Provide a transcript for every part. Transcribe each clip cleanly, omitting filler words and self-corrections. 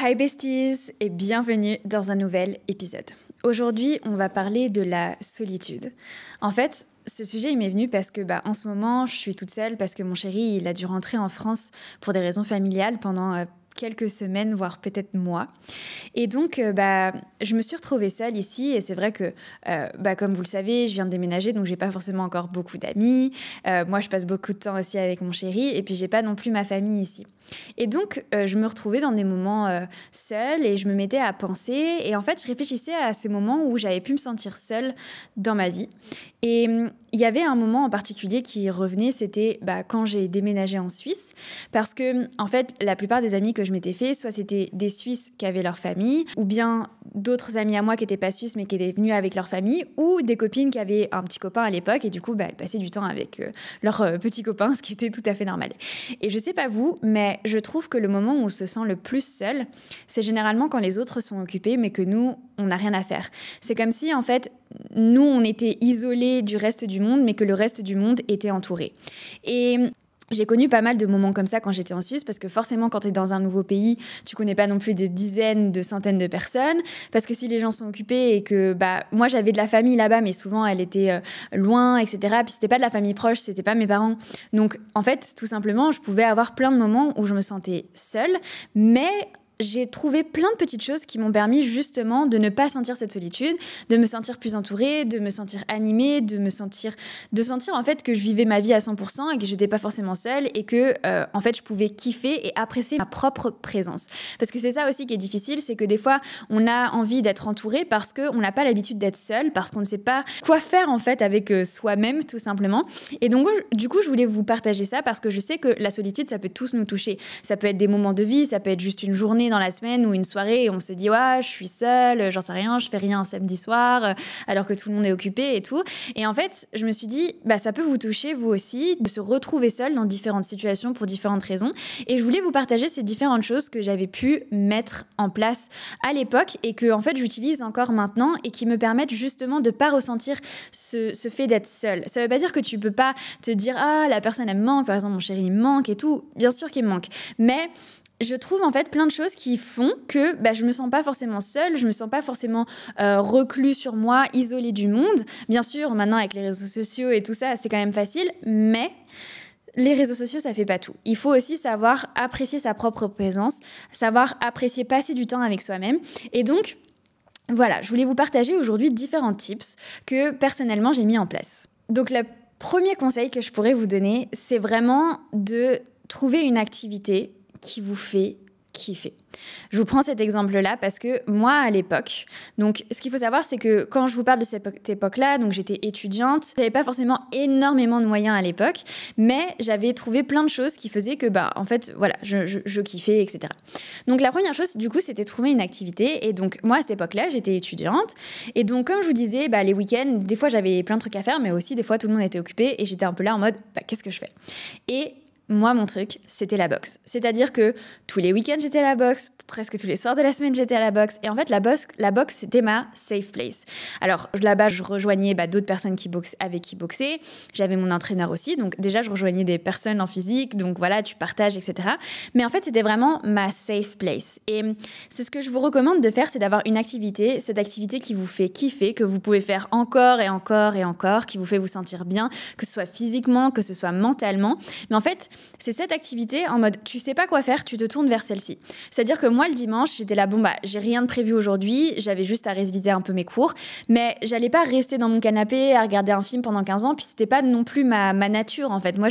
Hi besties et bienvenue dans un nouvel épisode. Aujourd'hui, on va parler de la solitude. En fait, ce sujet il m'est venu parce que en ce moment, je suis toute seule parce que mon chéri, il a dû rentrer en France pour des raisons familiales pendant quelques semaines, voire peut-être mois. Et donc, je me suis retrouvée seule ici et c'est vrai que, comme vous le savez, je viens de déménager, donc j'ai pas forcément encore beaucoup d'amis. Moi, je passe beaucoup de temps aussi avec mon chéri et puis j'ai pas non plus ma famille ici. Et donc, je me retrouvais dans des moments seule et je me mettais à penser. Et en fait, je réfléchissais à ces moments où j'avais pu me sentir seule dans ma vie. Et il y avait un moment en particulier qui revenait, c'était quand j'ai déménagé en Suisse. Parce que, en fait, la plupart des amis que je m'étais fait, soit c'était des Suisses qui avaient leur famille, ou bien d'autres amis à moi qui n'étaient pas suisses mais qui étaient venus avec leur famille, ou des copines qui avaient un petit copain à l'époque et du coup, elles passaient du temps avec leur petit copain, ce qui était tout à fait normal. Et je sais pas vous, mais je trouve que le moment où on se sent le plus seul, c'est généralement quand les autres sont occupés mais que nous, on n'a rien à faire. C'est comme si, en fait, nous, on était isolés du reste du monde mais que le reste du monde était entouré. Et j'ai connu pas mal de moments comme ça quand j'étais en Suisse parce que forcément, quand tu es dans un nouveau pays, tu connais pas non plus des dizaines, de centaines de personnes parce que si les gens sont occupés et que moi j'avais de la famille là-bas mais souvent elle était loin, etc. Puis c'était pas de la famille proche, c'était pas mes parents. Donc en fait, tout simplement, je pouvais avoir plein de moments où je me sentais seule, mais j'ai trouvé plein de petites choses qui m'ont permis justement de ne pas sentir cette solitude, de me sentir plus entourée, de me sentir animée, de sentir en fait que je vivais ma vie à 100% et que j'étais pas forcément seule et que en fait je pouvais kiffer et apprécier ma propre présence. Parce que c'est ça aussi qui est difficile, c'est que des fois on a envie d'être entouré parce qu'on n'a pas l'habitude d'être seul, parce qu'on ne sait pas quoi faire en fait avec soi-même tout simplement. Et donc du coup je voulais vous partager ça parce que je sais que la solitude ça peut tous nous toucher. Ça peut être des moments de vie, ça peut être juste une journée dans la semaine ou une soirée et on se dit ouais je suis seule, j'en sais rien, je fais rien un samedi soir alors que tout le monde est occupé et tout. Et en fait je me suis dit ça peut vous toucher vous aussi de se retrouver seule dans différentes situations pour différentes raisons et je voulais vous partager ces différentes choses que j'avais pu mettre en place à l'époque et que en fait j'utilise encore maintenant et qui me permettent justement de pas ressentir ce fait d'être seule. Ça veut pas dire que tu peux pas te dire ah la personne elle me manque, par exemple mon chéri il me manque et tout, bien sûr qu'il me manque, mais je trouve en fait plein de choses qui font que je me sens pas forcément seule, je me sens pas forcément reclus sur moi, isolée du monde. Bien sûr, maintenant avec les réseaux sociaux et tout ça, c'est quand même facile, mais les réseaux sociaux, ça fait pas tout. Il faut aussi savoir apprécier sa propre présence, savoir apprécier passer du temps avec soi-même. Et donc, voilà, je voulais vous partager aujourd'hui différents tips que personnellement j'ai mis en place. Donc, le premier conseil que je pourrais vous donner, c'est vraiment de trouver une activité qui vous fait kiffer. Je vous prends cet exemple-là parce que moi, à l'époque, donc ce qu'il faut savoir, c'est que quand je vous parle de cette époque-là, donc j'étais étudiante, j'avais pas forcément énormément de moyens à l'époque, mais j'avais trouvé plein de choses qui faisaient que, en fait, voilà, je kiffais, etc. Donc la première chose, du coup, c'était trouver une activité. Et donc moi, à cette époque-là, j'étais étudiante. Et donc, comme je vous disais, les week-ends, des fois, j'avais plein de trucs à faire, mais aussi, des fois, tout le monde était occupé et j'étais un peu là en mode, qu'est-ce que je fais ? Et moi, mon truc, c'était la boxe. C'est-à-dire que tous les week-ends, j'étais à la boxe. Presque tous les soirs de la semaine, j'étais à la boxe. Et en fait, la boxe, c'était ma safe place. Alors, là-bas, je rejoignais d'autres personnes avec qui boxer. J'avais mon entraîneur aussi. Donc, déjà, je rejoignais des personnes en physique. Donc, voilà, tu partages, etc. Mais en fait, c'était vraiment ma safe place. Et c'est ce que je vous recommande de faire, c'est d'avoir une activité, cette activité qui vous fait kiffer, que vous pouvez faire encore et encore et encore, qui vous fait vous sentir bien, que ce soit physiquement, que ce soit mentalement. Mais en fait, c'est cette activité en mode, tu sais pas quoi faire, tu te tournes vers celle-ci. C'est-à-dire que moi, le dimanche, j'étais là, j'ai rien de prévu aujourd'hui, j'avais juste à réviser un peu mes cours, mais j'allais pas rester dans mon canapé à regarder un film pendant 15 ans, puis c'était pas non plus ma nature, en fait. Moi,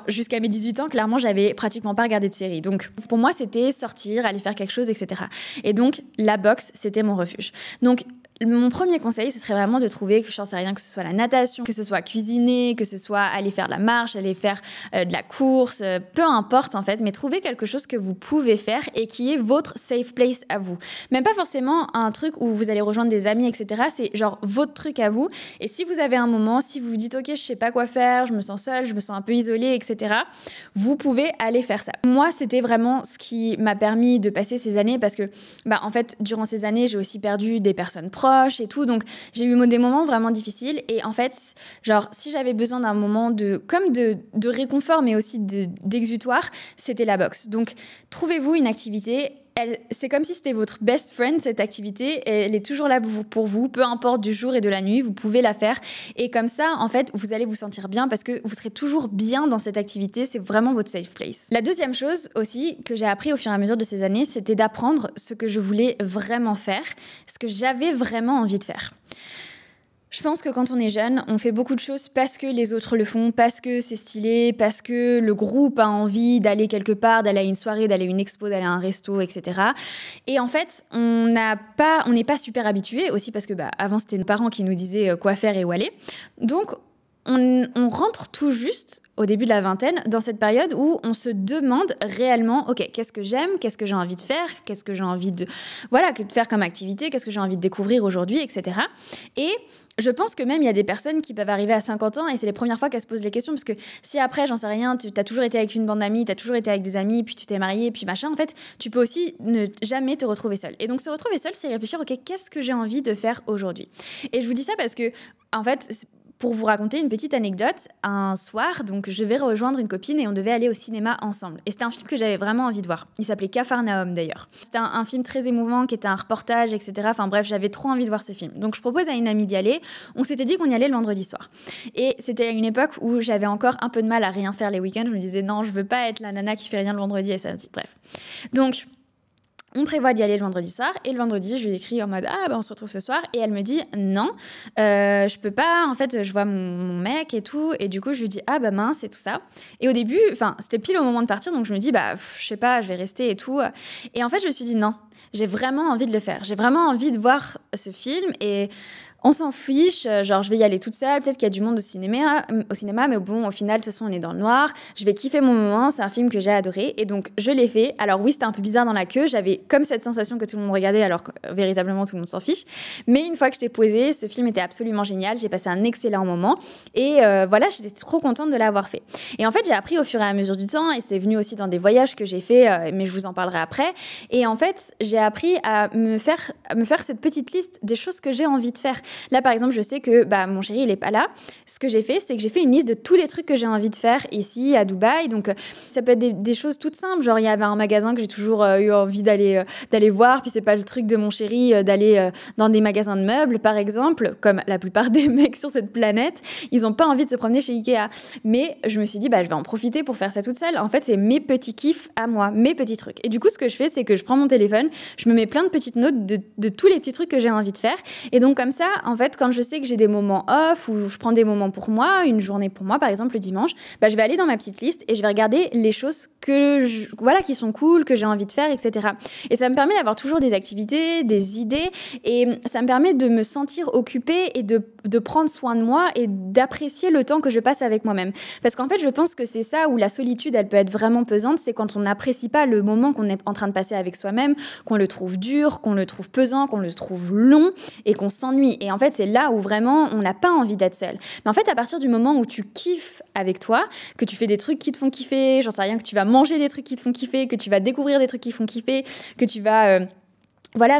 jusqu'à mes 18 ans, clairement, j'avais pratiquement pas regardé de série. Donc, pour moi, c'était sortir, aller faire quelque chose, etc. Et donc, la boxe, c'était mon refuge. Donc, mon premier conseil, ce serait vraiment de trouver, je n'en sais rien, que ce soit la natation, que ce soit cuisiner, que ce soit aller faire de la marche, aller faire de la course, peu importe en fait, mais trouver quelque chose que vous pouvez faire et qui est votre safe place à vous. Même pas forcément un truc où vous allez rejoindre des amis, etc. C'est genre votre truc à vous. Et si vous avez un moment, si vous vous dites « Ok, je sais pas quoi faire, je me sens seule, je me sens un peu isolée, etc. » Vous pouvez aller faire ça. Moi, c'était vraiment ce qui m'a permis de passer ces années parce que, en fait, durant ces années, j'ai aussi perdu des personnes proches et tout. Donc, j'ai eu des moments vraiment difficiles. Et en fait, genre, si j'avais besoin d'un moment de réconfort, mais aussi d'exutoire, c'était la boxe. Donc, trouvez-vous une activité c'est comme si c'était votre best friend, cette activité. Elle est toujours là pour vous, peu importe du jour et de la nuit, vous pouvez la faire. Et comme ça, en fait, vous allez vous sentir bien parce que vous serez toujours bien dans cette activité. C'est vraiment votre safe place. La deuxième chose aussi que j'ai appris au fur et à mesure de ces années, c'était d'apprendre ce que je voulais vraiment faire, ce que j'avais vraiment envie de faire. Je pense que quand on est jeune, on fait beaucoup de choses parce que les autres le font, parce que c'est stylé, parce que le groupe a envie d'aller quelque part, d'aller à une soirée, d'aller à une expo, d'aller à un resto, etc. Et en fait, on n'est pas super habitué aussi parce que avant, c'était nos parents qui nous disaient quoi faire et où aller. Donc, on rentre tout juste au début de la vingtaine dans cette période où on se demande réellement, ok, qu'est-ce que j'aime, qu'est-ce que j'ai envie de faire, qu'est-ce que j'ai envie de faire comme activité, qu'est-ce que j'ai envie de découvrir aujourd'hui, etc. Et je pense que même il y a des personnes qui peuvent arriver à 50 ans et c'est les premières fois qu'elles se posent les questions parce que si après, j'en sais rien, tu as toujours été avec une bande d'amis, tu as toujours été avec des amis, puis tu t'es marié, puis machin, en fait, tu peux aussi ne jamais te retrouver seule. Et donc se retrouver seule, c'est réfléchir, ok, qu'est-ce que j'ai envie de faire aujourd'hui? Et je vous dis ça parce que, en fait, pour vous raconter une petite anecdote, un soir, donc je vais rejoindre une copine et on devait aller au cinéma ensemble. Et c'était un film que j'avais vraiment envie de voir. Il s'appelait Capharnaüm d'ailleurs. C'était un film très émouvant qui était un reportage, etc. Enfin bref, j'avais trop envie de voir ce film. Donc je propose à une amie d'y aller. On s'était dit qu'on y allait le vendredi soir. Et c'était à une époque où j'avais encore un peu de mal à rien faire les week-ends. Je me disais non, je veux pas être la nana qui fait rien le vendredi et samedi. Bref. Donc on prévoit d'y aller le vendredi soir et le vendredi, je lui écris en mode « Ah, on se retrouve ce soir » et elle me dit « Non, je peux pas, en fait, je vois mon mec et tout » et du coup, je lui dis « Ah, mince » et tout ça. Et au début, c'était pile au moment de partir, donc je me dis « je sais pas, je vais rester et tout » et en fait, je me suis dit « Non, j'ai vraiment envie de le faire. J'ai vraiment envie de voir ce film et... on s'en fiche, genre je vais y aller toute seule, peut-être qu'il y a du monde au cinéma, mais bon, au final, de toute façon, on est dans le noir, je vais kiffer mon moment, c'est un film que j'ai adoré, et donc je l'ai fait. Alors oui, c'était un peu bizarre dans la queue, j'avais comme cette sensation que tout le monde regardait, alors que véritablement, tout le monde s'en fiche, mais une fois que j'étais posée, ce film était absolument génial, j'ai passé un excellent moment, et voilà, j'étais trop contente de l'avoir fait. Et en fait, j'ai appris au fur et à mesure du temps, et c'est venu aussi dans des voyages que j'ai fait, mais je vous en parlerai après, et en fait, j'ai appris à me faire cette petite liste des choses que j'ai envie de faire. Là, par exemple, je sais que mon chéri, il n'est pas là. Ce que j'ai fait, c'est que j'ai fait une liste de tous les trucs que j'ai envie de faire ici, à Dubaï. Donc, ça peut être des choses toutes simples. Genre, il y avait un magasin que j'ai toujours eu envie d'aller voir. Puis, c'est pas le truc de mon chéri d'aller dans des magasins de meubles, par exemple, comme la plupart des mecs sur cette planète. Ils n'ont pas envie de se promener chez Ikea. Mais je me suis dit, je vais en profiter pour faire ça toute seule. En fait, c'est mes petits kiffs à moi, mes petits trucs. Et du coup, ce que je fais, c'est que je prends mon téléphone, je me mets plein de petites notes de tous les petits trucs que j'ai envie de faire. Et donc, comme ça, en fait, quand je sais que j'ai des moments off ou je prends des moments pour moi, une journée pour moi, par exemple le dimanche, je vais aller dans ma petite liste et je vais regarder les choses qui sont cool, que j'ai envie de faire, etc. Et ça me permet d'avoir toujours des activités, des idées et ça me permet de me sentir occupée et de prendre soin de moi et d'apprécier le temps que je passe avec moi-même. Parce qu'en fait, je pense que c'est ça où la solitude, elle peut être vraiment pesante, c'est quand on n'apprécie pas le moment qu'on est en train de passer avec soi-même, qu'on le trouve dur, qu'on le trouve pesant, qu'on le trouve long et qu'on s'ennuie. Et en fait, c'est là où vraiment on n'a pas envie d'être seul. Mais en fait, à partir du moment où tu kiffes avec toi, que tu fais des trucs qui te font kiffer, j'en sais rien, que tu vas manger des trucs qui te font kiffer, que tu vas découvrir des trucs qui te font kiffer, que tu vas...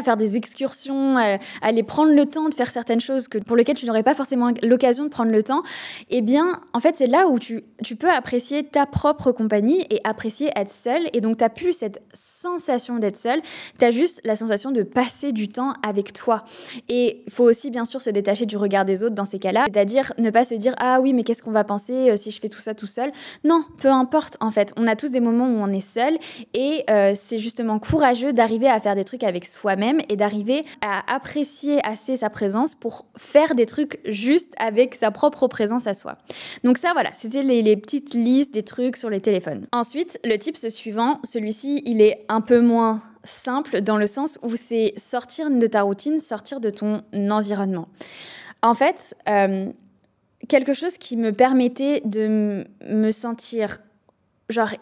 faire des excursions, aller prendre le temps de faire certaines choses pour lesquelles tu n'aurais pas forcément l'occasion de prendre le temps, eh bien, en fait, c'est là où tu peux apprécier ta propre compagnie et apprécier être seule. Et donc, tu n'as plus cette sensation d'être seule, tu as juste la sensation de passer du temps avec toi. Et il faut aussi, bien sûr, se détacher du regard des autres dans ces cas-là, c'est-à-dire ne pas se dire « Ah oui, mais qu'est-ce qu'on va penser si je fais tout ça tout seul ?» Non, peu importe, en fait. On a tous des moments où on est seul et c'est justement courageux d'arriver à faire des trucs avec soi-même et d'arriver à apprécier assez sa présence pour faire des trucs juste avec sa propre présence à soi. Donc ça, voilà, c'était les petites listes des trucs sur les téléphones. Ensuite, le tips suivant, celui-ci, il est un peu moins simple dans le sens où c'est sortir de ta routine, sortir de ton environnement. En fait, quelque chose qui me permettait de me sentir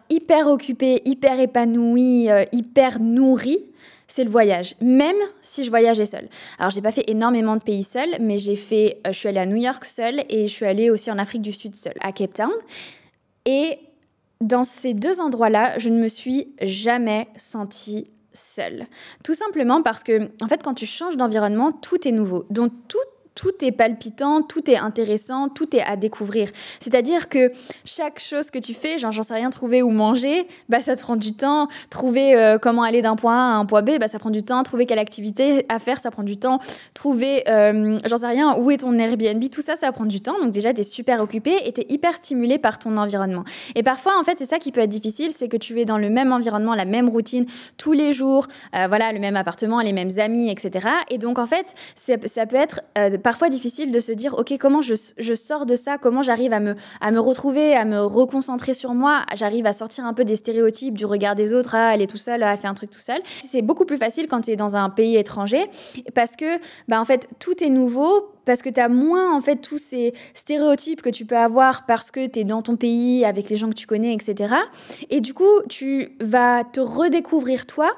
hyper occupée, hyper épanouie, hyper nourrie, c'est le voyage, même si je voyageais seule. Alors, j'ai pas fait énormément de pays seule, mais je suis allée à New York seule et je suis allée aussi en Afrique du Sud seule, à Cape Town. Et dans ces deux endroits-là, je ne me suis jamais sentie seule. Tout simplement parce que, en fait, quand tu changes d'environnement, tout est nouveau. Donc, tout est palpitant, tout est intéressant, tout est à découvrir. C'est-à-dire que chaque chose que tu fais, genre j'en sais rien, trouver où manger, bah ça te prend du temps. Trouver comment aller d'un point A à un point B, bah ça prend du temps. Trouver quelle activité à faire, ça prend du temps. Trouver, j'en sais rien, où est ton Airbnb, tout ça, ça prend du temps. Donc déjà, t'es super occupé et t'es hyper stimulé par ton environnement. Et parfois, en fait, c'est ça qui peut être difficile, c'est que tu es dans le même environnement, la même routine, tous les jours, voilà, le même appartement, les mêmes amis, etc. Et donc, en fait, ça peut être parfois difficile de se dire, OK, comment je sors de ça, comment j'arrive à me retrouver, à me reconcentrer sur moi, j'arrive à sortir un peu des stéréotypes du regard des autres, ah, elle est tout seule, elle fait un truc tout seul. C'est beaucoup plus facile quand tu es dans un pays étranger parce que, bah, en fait, tout est nouveau, parce que tu as moins en fait tous ces stéréotypes que tu peux avoir parce que tu es dans ton pays avec les gens que tu connais, etc. Et du coup, tu vas te redécouvrir toi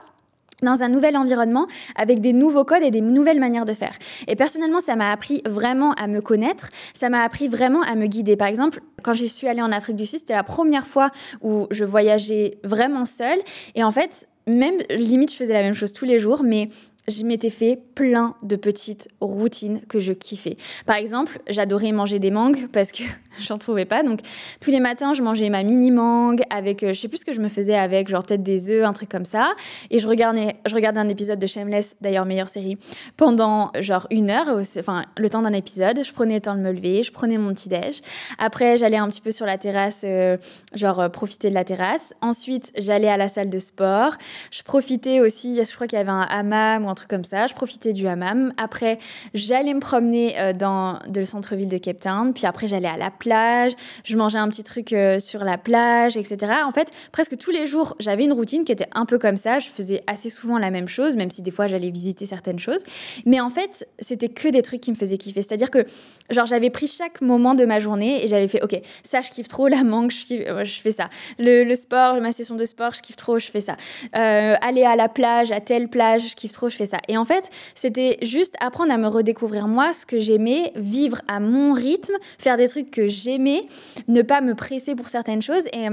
dans un nouvel environnement avec des nouveaux codes et des nouvelles manières de faire. Et personnellement, ça m'a appris vraiment à me connaître, ça m'a appris vraiment à me guider. Par exemple, quand je suis allée en Afrique du Sud, c'était la première fois où je voyageais vraiment seule. Et en fait, même limite, je faisais la même chose tous les jours, mais je m'étais fait plein de petites routines que je kiffais. Par exemple, j'adorais manger des mangues parce que j'en trouvais pas. Donc, tous les matins, je mangeais ma mini mangue avec, je sais plus ce que je me faisais avec, genre peut-être des œufs, un truc comme ça. Et je regardais un épisode de Shameless, d'ailleurs meilleure série, pendant genre 1 heure, enfin le temps d'un épisode. Je prenais le temps de me lever, je prenais mon petit déj. Après, j'allais un petit peu sur la terrasse, profiter de la terrasse. Ensuite, j'allais à la salle de sport. Je profitais aussi, je crois qu'il y avait un hammam ou un truc comme ça. Je profitais du hammam. Après, j'allais me promener dans le centre-ville de Cape Town. Puis après, j'allais à la plage. Je mangeais un petit truc sur la plage, etc. En fait, presque tous les jours, j'avais une routine qui était un peu comme ça. Je faisais assez souvent la même chose, même si des fois, j'allais visiter certaines choses. Mais en fait, c'était que des trucs qui me faisaient kiffer. C'est-à-dire que, genre, j'avais pris chaque moment de ma journée et j'avais fait, OK, ça, je kiffe trop. La mangue, je fais ça. Le sport, ma session de sport, je kiffe trop, je fais ça. Aller à la plage, à telle plage, je kiffe trop, je fais ça. Et en fait, c'était juste apprendre à me redécouvrir moi, ce que j'aimais, vivre à mon rythme, faire des trucs que j'aimais, ne pas me presser pour certaines choses. Et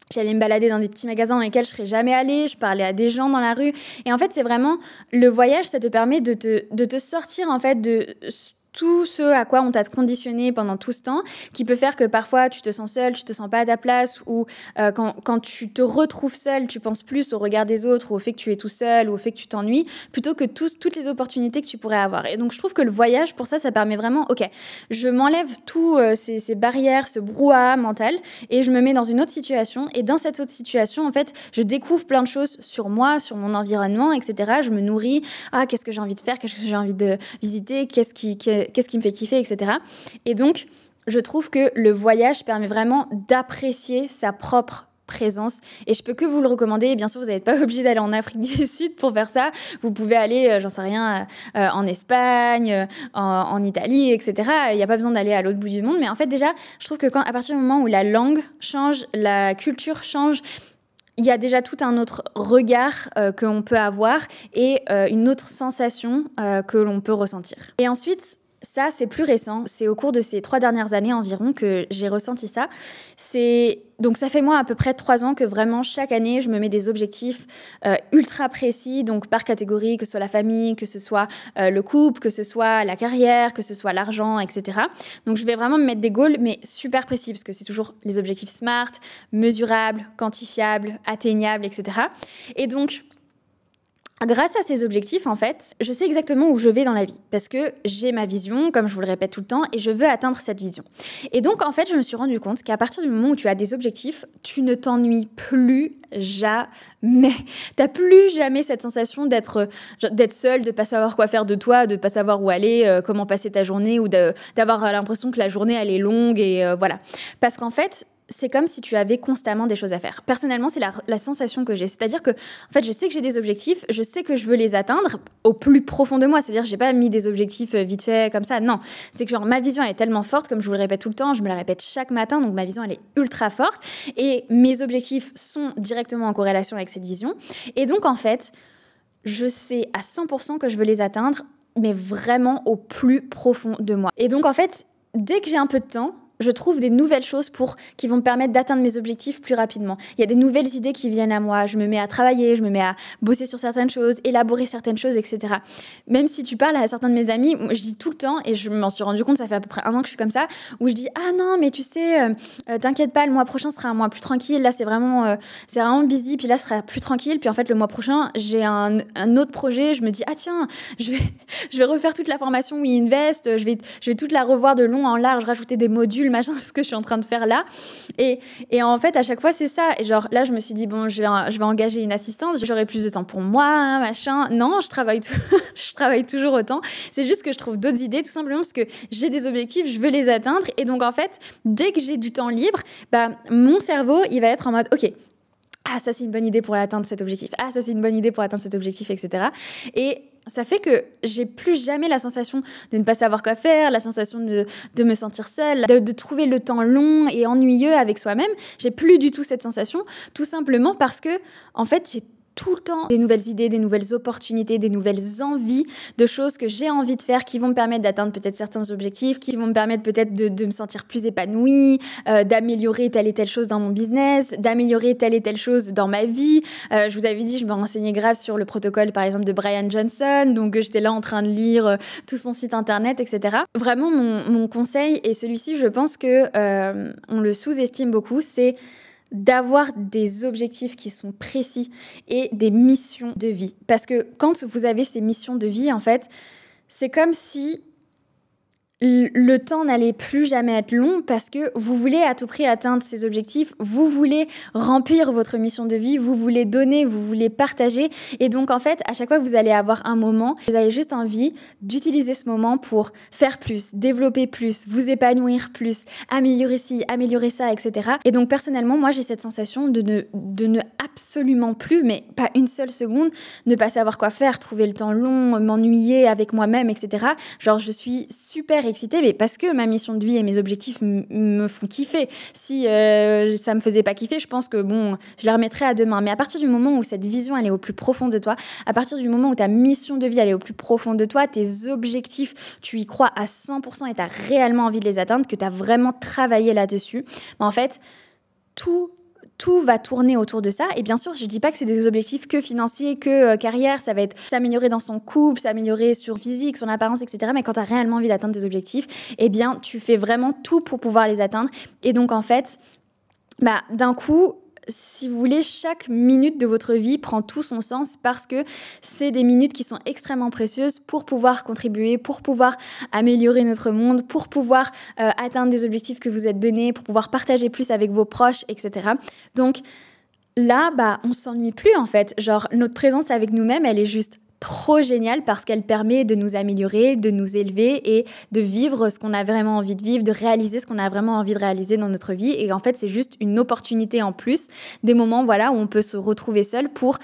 j'allais me balader dans des petits magasins dans lesquels je serais jamais allée, je parlais à des gens dans la rue. Et en fait, c'est vraiment, le voyage, ça te permet de te sortir en fait de tout ce à quoi on t'a conditionné pendant tout ce temps, qui peut faire que parfois tu te sens seule, tu te sens pas à ta place, ou quand tu te retrouves seule, tu penses plus au regard des autres, ou au fait que tu es tout seul, ou au fait que tu t'ennuies, plutôt que toutes les opportunités que tu pourrais avoir. Et donc je trouve que le voyage, pour ça permet vraiment, ok, je m'enlève tous ces barrières, ce brouhaha mental, et je me mets dans une autre situation, et dans cette autre situation, en fait, je découvre plein de choses sur moi, sur mon environnement, etc. Je me nourris, qu'est-ce que j'ai envie de faire, qu'est-ce que j'ai envie de visiter, qu'est-ce qui me fait kiffer, etc. Et donc, je trouve que le voyage permet vraiment d'apprécier sa propre présence. Et je peux que vous le recommander. Et bien sûr, vous n'êtes pas obligé d'aller en Afrique du Sud pour faire ça. Vous pouvez aller, j'en sais rien, en Espagne, en Italie, etc. Il n'y a pas besoin d'aller à l'autre bout du monde. Mais en fait, déjà, je trouve que à partir du moment où la langue change, la culture change, il y a déjà tout un autre regard que l'on peut avoir et une autre sensation que l'on peut ressentir. Et ensuite, ça, c'est plus récent. C'est au cours de ces 3 dernières années environ que j'ai ressenti ça. Donc, ça fait moi à peu près 3 ans que vraiment, chaque année, je me mets des objectifs ultra précis, donc par catégorie, que ce soit la famille, que ce soit le couple, que ce soit la carrière, que ce soit l'argent, etc. Donc, je vais vraiment me mettre des goals, mais super précis, parce que c'est toujours les objectifs SMART, mesurables, quantifiables, atteignables, etc. Et donc, grâce à ces objectifs, en fait, je sais exactement où je vais dans la vie parce que j'ai ma vision, comme je vous le répète tout le temps, et je veux atteindre cette vision. Et donc, en fait, je me suis rendu compte qu'à partir du moment où tu as des objectifs, tu ne t'ennuies plus jamais. T'as plus jamais cette sensation d'être seule, de pas savoir quoi faire de toi, de pas savoir où aller, comment passer ta journée, ou d'avoir l'impression que la journée, elle est longue, et voilà. Parce qu'en fait, c'est comme si tu avais constamment des choses à faire. Personnellement, c'est la sensation que j'ai. C'est-à-dire que, en fait, je sais que j'ai des objectifs, je sais que je veux les atteindre au plus profond de moi. C'est-à-dire que j'ai pas mis des objectifs vite fait comme ça. Non, c'est que genre ma vision elle est tellement forte, comme je vous le répète tout le temps, je me la répète chaque matin, donc ma vision elle est ultra forte et mes objectifs sont directement en corrélation avec cette vision. Et donc en fait, je sais à 100% que je veux les atteindre, mais vraiment au plus profond de moi. Et donc en fait, dès que j'ai un peu de temps, je trouve des nouvelles choses qui vont me permettre d'atteindre mes objectifs plus rapidement. Il y a des nouvelles idées qui viennent à moi, je me mets à travailler, je me mets à bosser sur certaines choses, élaborer certaines choses, etc. Même si tu parles à certains de mes amis, je dis tout le temps, et je m'en suis rendu compte, ça fait à peu près 1 an que je suis comme ça, où je dis « Ah non, mais tu sais, t'inquiète pas, le mois prochain sera un mois plus tranquille, là c'est vraiment busy, puis là ce sera plus tranquille, puis en fait le mois prochain, j'ai un autre projet, je me dis « Ah tiens, je vais refaire toute la formation WeInvest, je vais toute la revoir de long en large, rajouter des modules, machin, ce que je suis en train de faire là. » Et en fait, à chaque fois, c'est ça. Et genre, là, je me suis dit, bon, je vais engager une assistance, j'aurai plus de temps pour moi, hein, machin. Non, je travaille toujours autant. C'est juste que je trouve d'autres idées, tout simplement parce que j'ai des objectifs, je veux les atteindre. Et donc, en fait, dès que j'ai du temps libre, mon cerveau, il va être en mode, OK, ah, ça, c'est une bonne idée pour atteindre cet objectif. Ah, ça, c'est une bonne idée pour atteindre cet objectif, etc. Et ça fait que j'ai plus jamais la sensation de ne pas savoir quoi faire, la sensation de me sentir seule, de trouver le temps long et ennuyeux avec soi-même. J'ai plus du tout cette sensation, tout simplement parce que, en fait, j'ai tout le temps des nouvelles idées, des nouvelles opportunités, des nouvelles envies de choses que j'ai envie de faire qui vont me permettre d'atteindre peut-être certains objectifs, qui vont me permettre peut-être de me sentir plus épanouie, d'améliorer telle et telle chose dans mon business, d'améliorer telle et telle chose dans ma vie. Je vous avais dit, je me renseignais grave sur le protocole, par exemple, de Brian Johnson, donc j'étais là en train de lire tout son site internet, etc. Vraiment, mon conseil, et celui-ci, je pense que on le sous-estime beaucoup, c'est d'avoir des objectifs qui sont précis et des missions de vie. Parce que quand vous avez ces missions de vie, en fait, c'est comme si le temps n'allait plus jamais être long parce que vous voulez à tout prix atteindre ces objectifs, vous voulez remplir votre mission de vie, vous voulez donner, vous voulez partager. Et donc, en fait, à chaque fois que vous allez avoir un moment, vous avez juste envie d'utiliser ce moment pour faire plus, développer plus, vous épanouir plus, améliorer ci, améliorer ça, etc. Et donc, personnellement, moi, j'ai cette sensation de ne absolument plus, mais pas une seule seconde, ne pas savoir quoi faire, trouver le temps long, m'ennuyer avec moi-même, etc. Genre, je suis super excitée, mais parce que ma mission de vie et mes objectifs me font kiffer. Si ça me faisait pas kiffer, je pense que bon, je les remettrais à demain. Mais à partir du moment où cette vision, elle est au plus profond de toi, à partir du moment où ta mission de vie, elle est au plus profond de toi, tes objectifs, tu y crois à 100% et tu as réellement envie de les atteindre, que tu as vraiment travaillé là-dessus, en fait, tout va tourner autour de ça. Et bien sûr, je ne dis pas que c'est des objectifs que financiers, que carrière. Ça va être s'améliorer dans son couple, s'améliorer sur physique, son apparence, etc. Mais quand tu as réellement envie d'atteindre tes objectifs, eh bien, tu fais vraiment tout pour pouvoir les atteindre. Et donc, en fait, d'un coup, si vous voulez, chaque minute de votre vie prend tout son sens parce que c'est des minutes qui sont extrêmement précieuses pour pouvoir contribuer, pour pouvoir améliorer notre monde, pour pouvoir atteindre des objectifs que vous êtes donnés, pour pouvoir partager plus avec vos proches, etc. Donc là, on s'ennuie plus en fait. Genre, notre présence avec nous-mêmes, elle est juste trop géniale parce qu'elle permet de nous améliorer, de nous élever et de vivre ce qu'on a vraiment envie de vivre, de réaliser ce qu'on a vraiment envie de réaliser dans notre vie. Et en fait, c'est juste une opportunité en plus, des moments où on peut se retrouver seul pour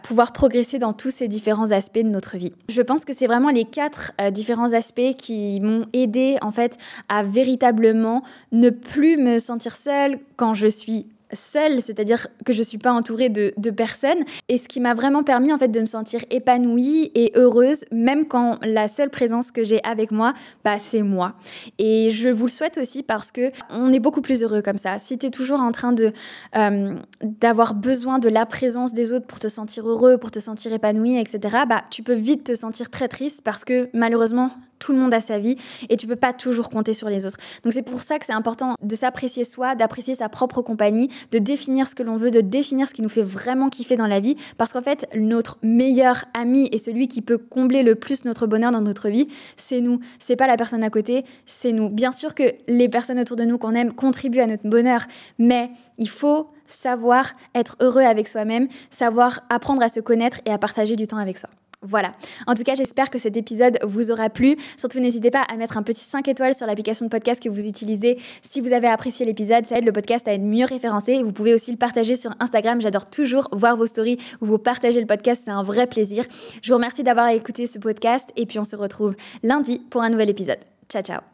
pouvoir progresser dans tous ces différents aspects de notre vie. Je pense que c'est vraiment les 4 différents aspects qui m'ont aidé en fait à véritablement ne plus me sentir seule quand je suis seule, c'est-à-dire que je suis pas entourée de personnes, et ce qui m'a vraiment permis en fait de me sentir épanouie et heureuse, même quand la seule présence que j'ai avec moi, c'est moi. Et je vous le souhaite aussi parce que on est beaucoup plus heureux comme ça. Si tu es toujours en train d'avoir besoin de la présence des autres pour te sentir heureux, pour te sentir épanoui, etc., tu peux vite te sentir très triste parce que malheureusement, tout le monde a sa vie et tu peux pas toujours compter sur les autres. Donc c'est pour ça que c'est important de s'apprécier soi, d'apprécier sa propre compagnie, de définir ce que l'on veut, de définir ce qui nous fait vraiment kiffer dans la vie, parce qu'en fait, notre meilleur ami et celui qui peut combler le plus notre bonheur dans notre vie, c'est nous. C'est pas la personne à côté, c'est nous. Bien sûr que les personnes autour de nous qu'on aime contribuent à notre bonheur, mais il faut savoir être heureux avec soi-même, savoir apprendre à se connaître et à partager du temps avec soi. Voilà. En tout cas, j'espère que cet épisode vous aura plu. Surtout, n'hésitez pas à mettre un petit 5 étoiles sur l'application de podcast que vous utilisez. Si vous avez apprécié l'épisode, ça aide le podcast à être mieux référencé. Et vous pouvez aussi le partager sur Instagram. J'adore toujours voir vos stories où vous partagez le podcast. C'est un vrai plaisir. Je vous remercie d'avoir écouté ce podcast. Et puis, on se retrouve lundi pour un nouvel épisode. Ciao, ciao.